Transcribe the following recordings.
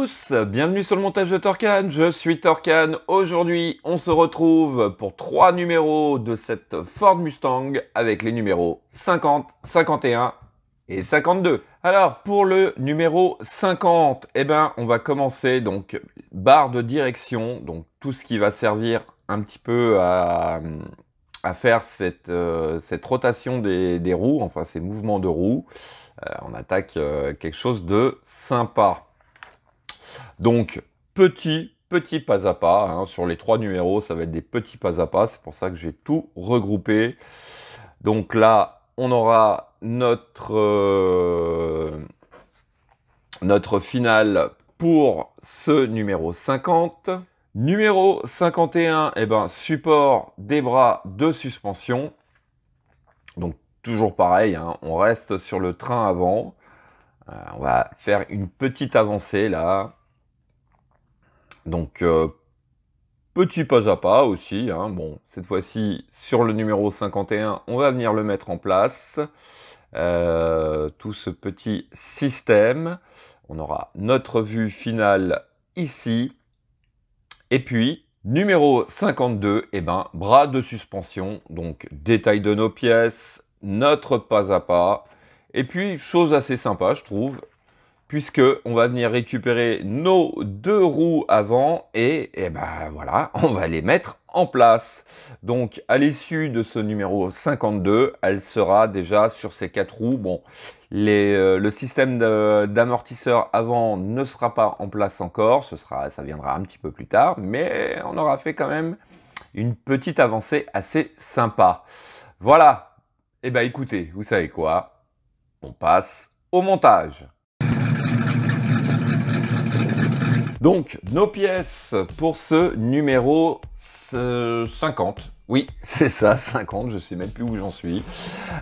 tous, bienvenue sur le montage de Torcan, je suis Torcan. Aujourd'hui, on se retrouve pour 3 numéros de cette Ford Mustang avec les numéros 50, 51 et 52. Alors, pour le numéro 50, on va commencer, donc, barre de direction, donc tout ce qui va servir un petit peu à faire cette rotation des roues, enfin ces mouvements de roues. On attaque quelque chose de sympa. Donc, petit pas à pas, hein, sur les 3 numéros, ça va être des petits pas à pas, c'est pour ça que j'ai tout regroupé. Donc là, on aura notre finale pour ce numéro 50. Numéro 51, support des bras de suspension. Donc, toujours pareil, hein, on reste sur le train avant. On va faire une petite avancée là. Donc, petit pas à pas aussi, hein. Bon, cette fois-ci, sur le numéro 51, on va venir le mettre en place. Tout ce petit système. On aura notre vue finale ici. Et puis, numéro 52, bras de suspension. Donc, détail de nos pièces, notre pas à pas. Et puis, chose assez sympa, je trouve, puisque on va venir récupérer nos 2 roues avant et voilà, on va les mettre en place. Donc, à l'issue de ce numéro 52, elle sera déjà sur ces 4 roues. Bon, le système d'amortisseur avant ne sera pas en place encore, ça viendra un petit peu plus tard, mais on aura fait quand même une petite avancée assez sympa. Voilà, écoutez, vous savez quoi? On passe au montage. Donc, nos pièces pour ce numéro 50. Oui, c'est ça, 50, je sais même plus où j'en suis.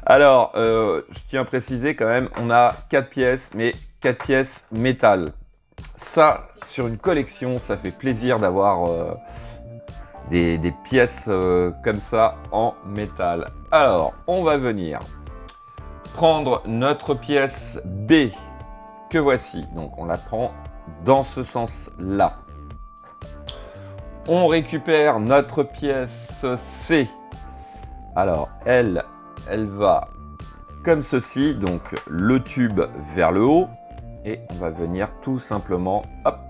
Alors, je tiens à préciser quand même, on a 4 pièces, mais 4 pièces métal. Ça, sur une collection, ça fait plaisir d'avoir des pièces comme ça en métal. Alors, on va venir prendre notre pièce B, que voici. Donc, on la prend dans ce sens-là. On récupère notre pièce C. Alors, elle va comme ceci, donc le tube vers le haut. Et on va venir tout simplement, hop,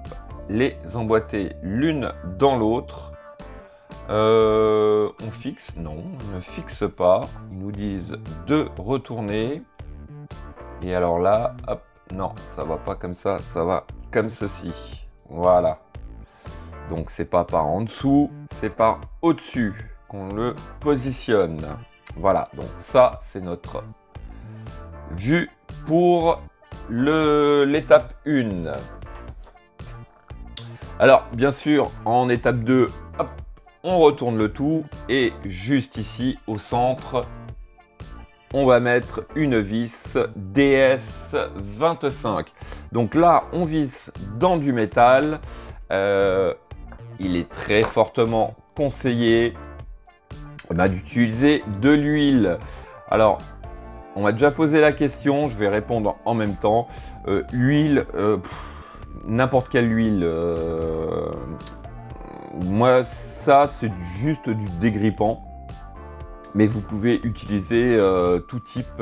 les emboîter l'une dans l'autre. On fixe? Non, on ne fixe pas. Ils nous disent de retourner. Et alors là, hop, non, ça va pas comme ça, ça va comme ceci. Voilà. Donc c'est pas par en dessous, c'est par au-dessus qu'on le positionne. Voilà, donc ça c'est notre vue pour l'étape 1. Alors bien sûr, en étape 2, hop, on retourne le tout et juste ici au centre, on va mettre une vis DS25. Donc là, on visse dans du métal. Il est très fortement conseillé d'utiliser de l'huile. Alors, on m'a déjà posé la question, je vais répondre en même temps. Huile, n'importe quelle huile. Moi, ça, c'est juste du dégrippant. Mais vous pouvez utiliser tout type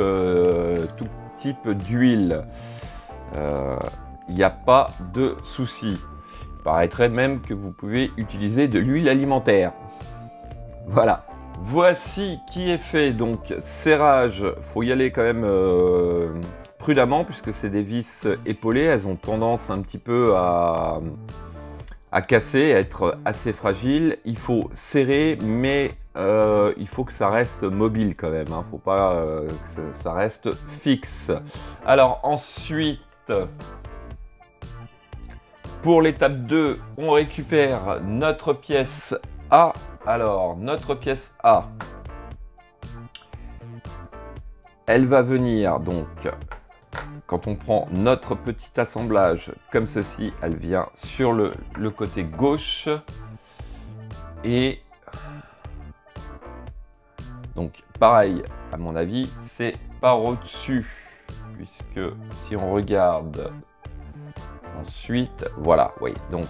d'huile. Il n'y a pas de souci. Il paraîtrait même que vous pouvez utiliser de l'huile alimentaire. Voilà. Voici qui est fait. Donc, serrage, il faut y aller quand même prudemment puisque c'est des vis épaulées. Elles ont tendance un petit peu à casser, à être assez fragiles. Il faut serrer, mais il faut que ça reste mobile quand même. Hein. Faut pas que ça reste fixe. Alors ensuite, pour l'étape 2, on récupère notre pièce A. Alors, notre pièce A, elle va venir donc, quand on prend notre petit assemblage comme ceci, elle vient sur le côté gauche. Et donc, pareil, à mon avis, c'est par au-dessus. Puisque si on regarde Ensuite, voilà, oui. Donc,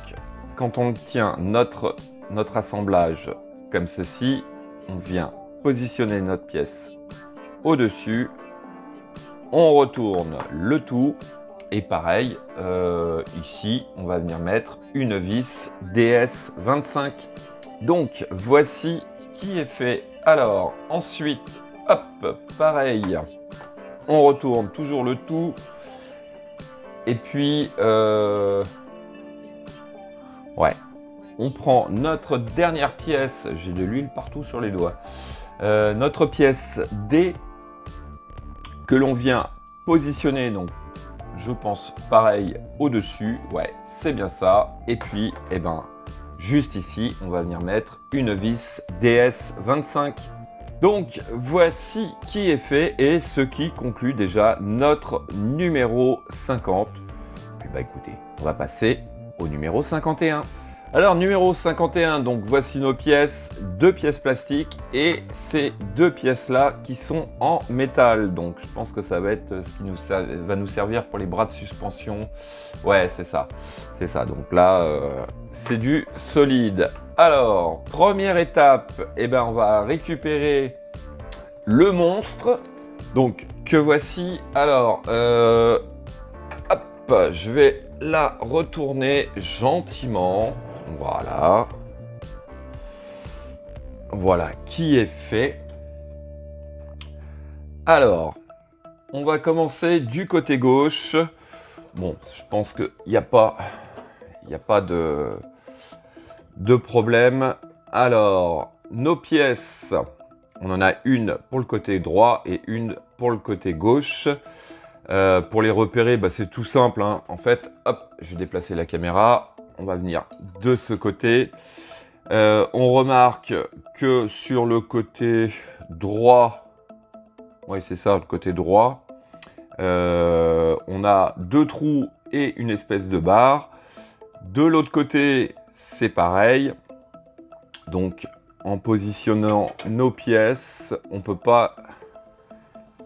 quand on tient notre assemblage comme ceci, on vient positionner notre pièce au-dessus. On retourne le tout. Et pareil, ici, on va venir mettre une vis DS25. Donc, voici qui est fait. Alors, ensuite, hop, pareil, on retourne toujours le tout. Et puis, ouais, on prend notre dernière pièce. J'ai de l'huile partout sur les doigts. Notre pièce D que l'on vient positionner, donc je pense pareil au-dessus. Ouais, c'est bien ça. Et puis, eh ben, juste ici, on va venir mettre une vis DS25. Donc, voici qui est fait et ce qui conclut déjà notre numéro 50. Puis bah écoutez, on va passer au numéro 51. Alors, numéro 51, donc voici nos pièces, 2 pièces plastiques et ces 2 pièces-là qui sont en métal. Donc, je pense que ça va être ce qui va nous servir pour les bras de suspension. Ouais, c'est ça. C'est ça. Donc là, c'est du solide. Alors, première étape, eh ben, on va récupérer le monstre. Donc, que voici. Alors, hop, je vais la retourner gentiment. Voilà. Voilà qui est fait. Alors, on va commencer du côté gauche. Bon, je pense qu'il n'y a pas de problème. Alors, nos pièces, on en a une pour le côté droit et une pour le côté gauche. Pour les repérer, bah, c'est tout simple, hein. En fait, hop, je vais déplacer la caméra. On va venir de ce côté. On remarque que sur le côté droit, oui c'est ça, le côté droit, on a 2 trous et une espèce de barre. De l'autre côté, c'est pareil. Donc, en positionnant nos pièces, on ne peut pas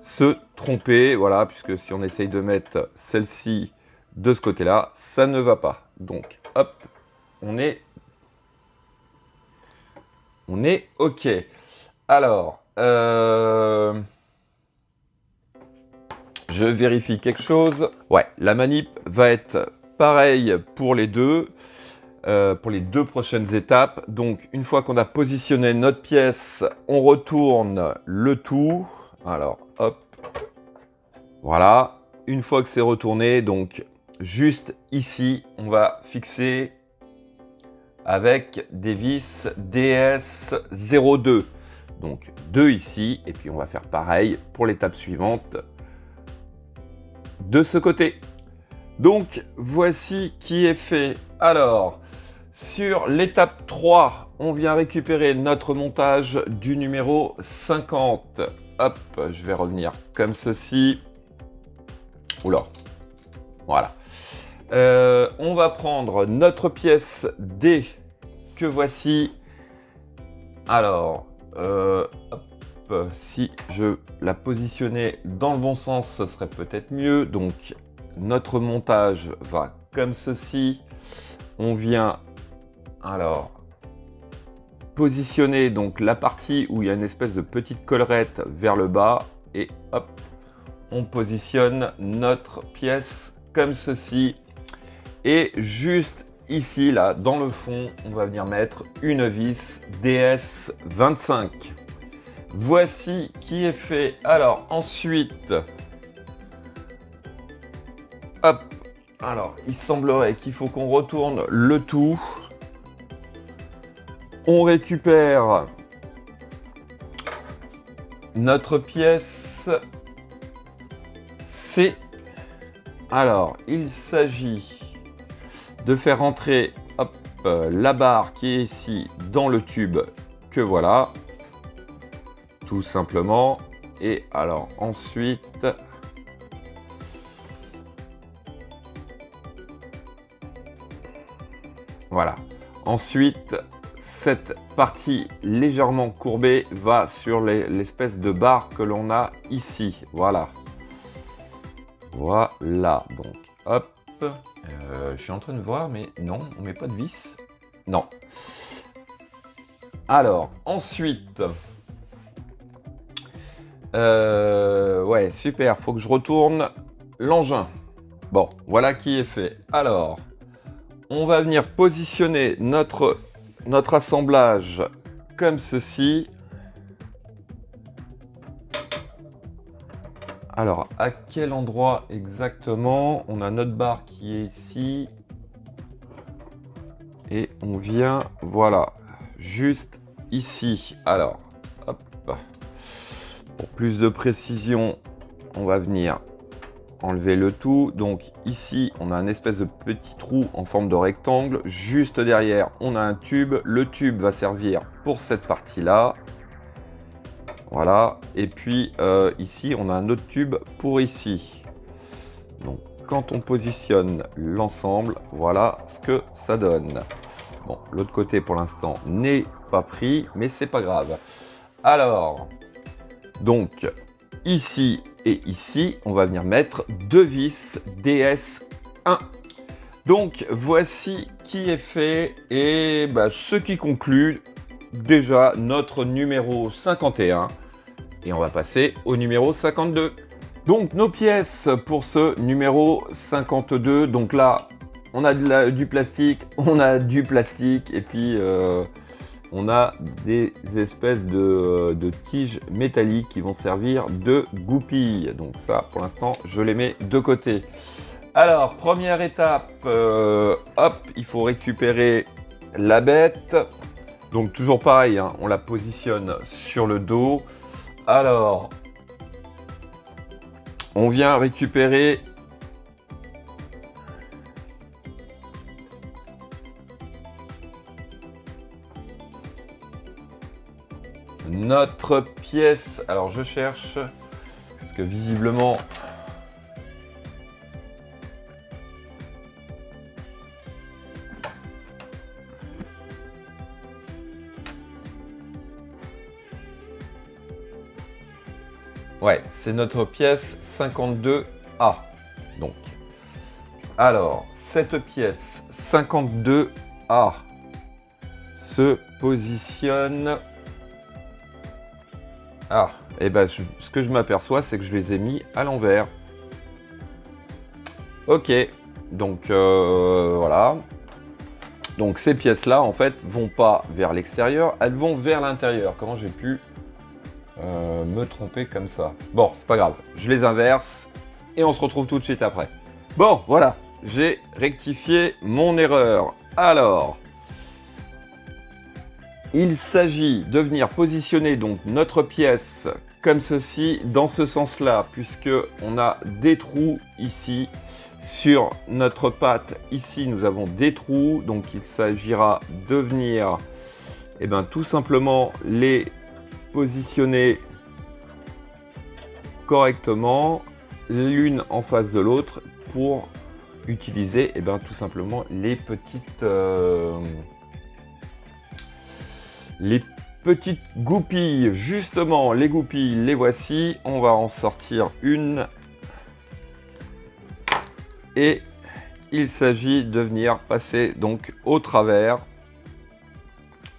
se tromper, voilà, puisque si on essaye de mettre celle-ci de ce côté-là, ça ne va pas. Donc, hop, on est OK. Alors, je vérifie quelque chose. Ouais, la manip va être pareille pour les deux prochaines étapes. Donc, une fois qu'on a positionné notre pièce, on retourne le tout. Alors, hop, voilà. Une fois que c'est retourné, donc juste ici, on va fixer avec des vis DS02. Donc 2 ici, et puis on va faire pareil pour l'étape suivante de ce côté. Donc voici qui est fait. Alors, sur l'étape 3, on vient récupérer notre montage du numéro 50. Hop, je vais revenir comme ceci. Oula, voilà. On va prendre notre pièce D que voici. Alors, hop, si je la positionnais dans le bon sens, ce serait peut-être mieux. Donc, notre montage va comme ceci. On vient, alors, positionner donc la partie où il y a une espèce de petite collerette vers le bas. Et hop, on positionne notre pièce comme ceci. Et juste ici, là, dans le fond, on va venir mettre une vis DS25. Voici qui est fait. Alors, ensuite, hop, alors, il semblerait qu'il faut qu'on retourne le tout. On récupère notre pièce C. Alors, il s'agit de faire entrer hop, la barre qui est ici dans le tube que voilà, tout simplement. Et alors ensuite, voilà. Ensuite, cette partie légèrement courbée va sur l'espèce de barre que l'on a ici. Voilà. Voilà. Donc, hop. Je suis en train de voir, mais non, on met pas de vis. Non. Alors, ensuite... ouais, super, faut que je retourne l'engin. Bon, voilà qui est fait. Alors, on va venir positionner notre assemblage comme ceci. Alors, à quel endroit exactement? On a notre barre qui est ici. Et on vient, voilà, juste ici. Alors, hop. Pour plus de précision, on va venir enlever le tout. Donc ici, on a un espèce de petit trou en forme de rectangle. Juste derrière, on a un tube. Le tube va servir pour cette partie-là. Voilà. Et puis ici, on a un autre tube pour ici. Donc quand on positionne l'ensemble, voilà ce que ça donne. Bon, l'autre côté pour l'instant n'est pas pris, mais c'est pas grave. Alors, donc ici et ici, on va venir mettre deux vis DS1. Donc voici qui est fait et ce qui conclut déjà notre numéro 51. Et on va passer au numéro 52. Donc nos pièces pour ce numéro 52. Donc là, on a du plastique, et puis on a des espèces de tiges métalliques qui vont servir de goupilles. Donc ça, pour l'instant, je les mets de côté. Alors, première étape, hop, il faut récupérer la bête. Donc toujours pareil, hein, on la positionne sur le dos. Alors, on vient récupérer notre pièce. Alors je cherche, parce que visiblement... Ouais, c'est notre pièce 52A. Donc, alors, cette pièce 52A se positionne... Ah, et ce que je m'aperçois, c'est que je les ai mis à l'envers. Ok, donc voilà. Donc ces pièces-là, en fait, vont pas vers l'extérieur, elles vont vers l'intérieur. Comment j'ai pu me tromper comme ça? Bon, c'est pas grave, je les inverse et on se retrouve tout de suite après. Bon, voilà, j'ai rectifié mon erreur. Alors, il s'agit de venir positionner donc notre pièce comme ceci, dans ce sens-là, puisque on a des trous ici. Sur notre patte, ici, nous avons des trous, donc il s'agira de venir tout simplement les positionner correctement, l'une en face de l'autre, pour utiliser tout simplement les petites goupilles. Justement, les goupilles, les voici. On va en sortir une. Et il s'agit de venir passer donc au travers.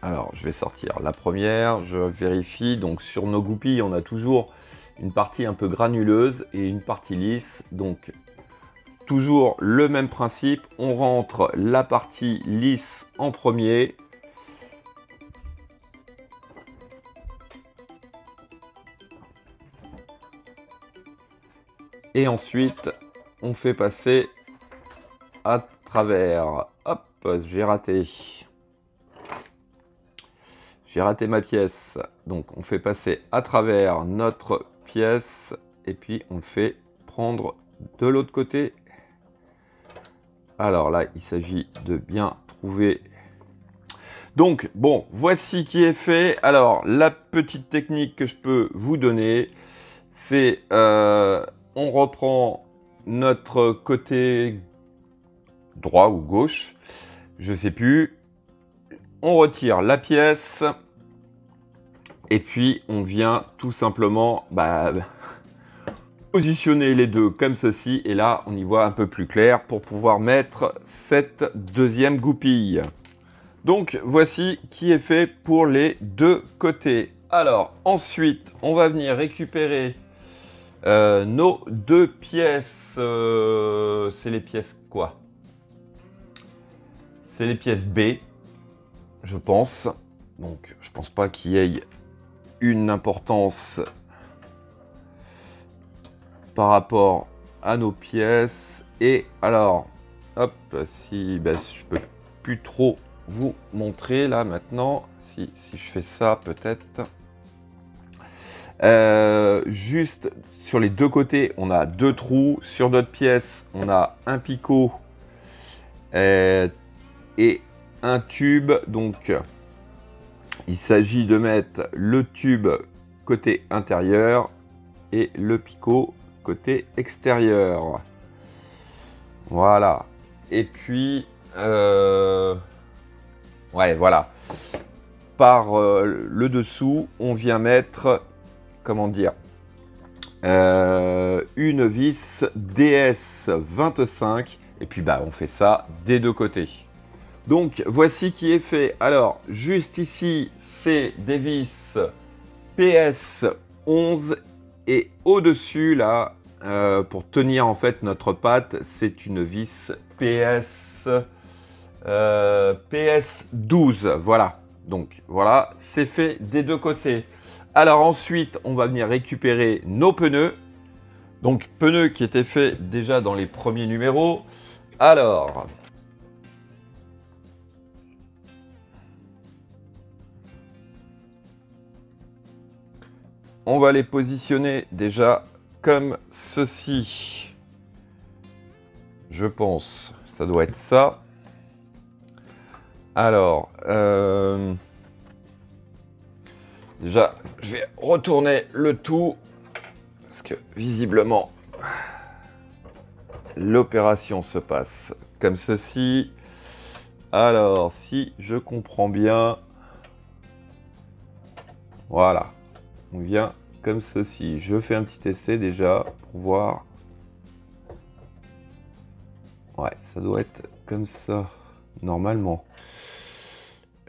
Alors, je vais sortir la première, je vérifie. Donc, sur nos goupilles, on a toujours une partie un peu granuleuse et une partie lisse. Donc, toujours le même principe. On rentre la partie lisse en premier. Et ensuite, on fait passer à travers. Hop, j'ai raté. J'ai raté ma pièce. Donc, on fait passer à travers notre pièce. Et puis, on le fait prendre de l'autre côté. Alors là, il s'agit de bien trouver. Donc, bon, voici qui est fait. Alors, la petite technique que je peux vous donner, c'est... on reprend notre côté droit ou gauche, je sais plus. On retire la pièce et puis on vient tout simplement positionner les deux comme ceci, et là on y voit un peu plus clair pour pouvoir mettre cette deuxième goupille. Donc voici qui est fait pour les deux côtés. Alors ensuite on va venir récupérer nos deux pièces. C'est les pièces quoi? C'est les pièces B, je pense. Donc je pense pas qu'il y ait une importance par rapport à nos pièces. Et alors, hop, si je peux plus trop vous montrer là maintenant, si je fais ça peut-être. Juste sur les deux côtés, on a deux trous. Sur notre pièce, on a un picot et un tube. Donc, il s'agit de mettre le tube côté intérieur et le picot côté extérieur. Voilà. Et puis, ouais, voilà. Par le dessous, on vient mettre, comment dire, une vis DS25. Et puis, on fait ça des deux côtés. Donc, voici qui est fait. Alors, juste ici, c'est des vis PS11. Et au-dessus, là, pour tenir en fait notre patte, c'est une vis PS12. Voilà. Donc, voilà, c'est fait des deux côtés. Alors ensuite, on va venir récupérer nos pneus. Donc, pneus qui étaient faits déjà dans les premiers numéros. Alors, on va les positionner déjà comme ceci. Je pense, ça doit être ça. Alors, déjà, je vais retourner le tout parce que visiblement, l'opération se passe comme ceci. Alors, si je comprends bien, voilà. On vient comme ceci. Je fais un petit essai déjà pour voir. Ouais, ça doit être comme ça, normalement.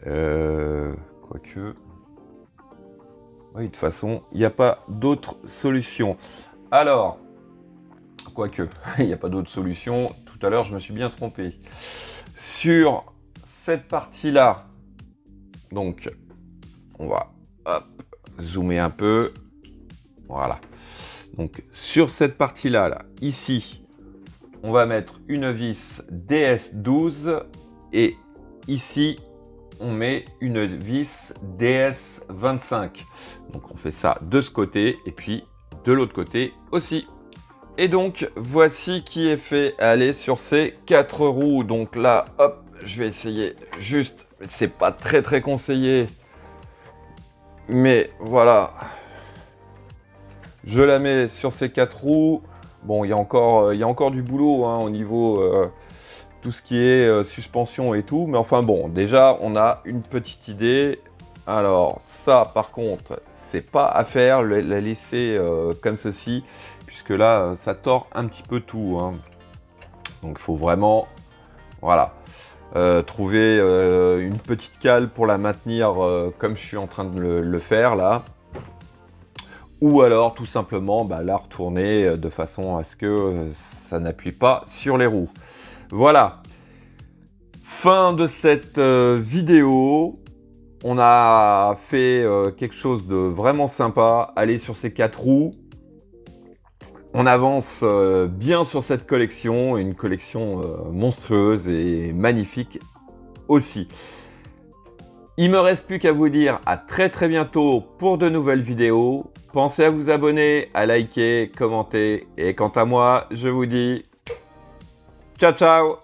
Quoique. Oui, de toute façon, il n'y a pas d'autre solution. Alors, quoique, il n'y a pas d'autre solution. Tout à l'heure, je me suis bien trompé. Sur cette partie-là, donc, on va, hop, zoomer un peu, voilà. Donc sur cette partie-là, là, ici, on va mettre une vis DS12 et ici, on met une vis DS25. Donc on fait ça de ce côté et puis de l'autre côté aussi. Et donc voici qui est fait. Allez sur ces 4 roues. Donc là, hop, je vais essayer juste. C'est pas très conseillé. Mais voilà, je la mets sur ces 4 roues. Bon, il y a encore du boulot au niveau tout ce qui est suspension et tout. Mais enfin bon, déjà, on a une petite idée. Alors ça, par contre, c'est pas à faire, la laisser comme ceci. Puisque là, ça tord un petit peu tout. Donc il faut vraiment, voilà. Trouver une petite cale pour la maintenir comme je suis en train de le faire là, ou alors tout simplement la retourner de façon à ce que ça n'appuie pas sur les roues. Voilà, fin de cette vidéo. On a fait quelque chose de vraiment sympa. Aller sur ces 4 roues. On avance bien sur cette collection, une collection monstrueuse et magnifique aussi. Il me reste plus qu'à vous dire à très bientôt pour de nouvelles vidéos. Pensez à vous abonner, à liker, commenter et quant à moi, je vous dis ciao ciao.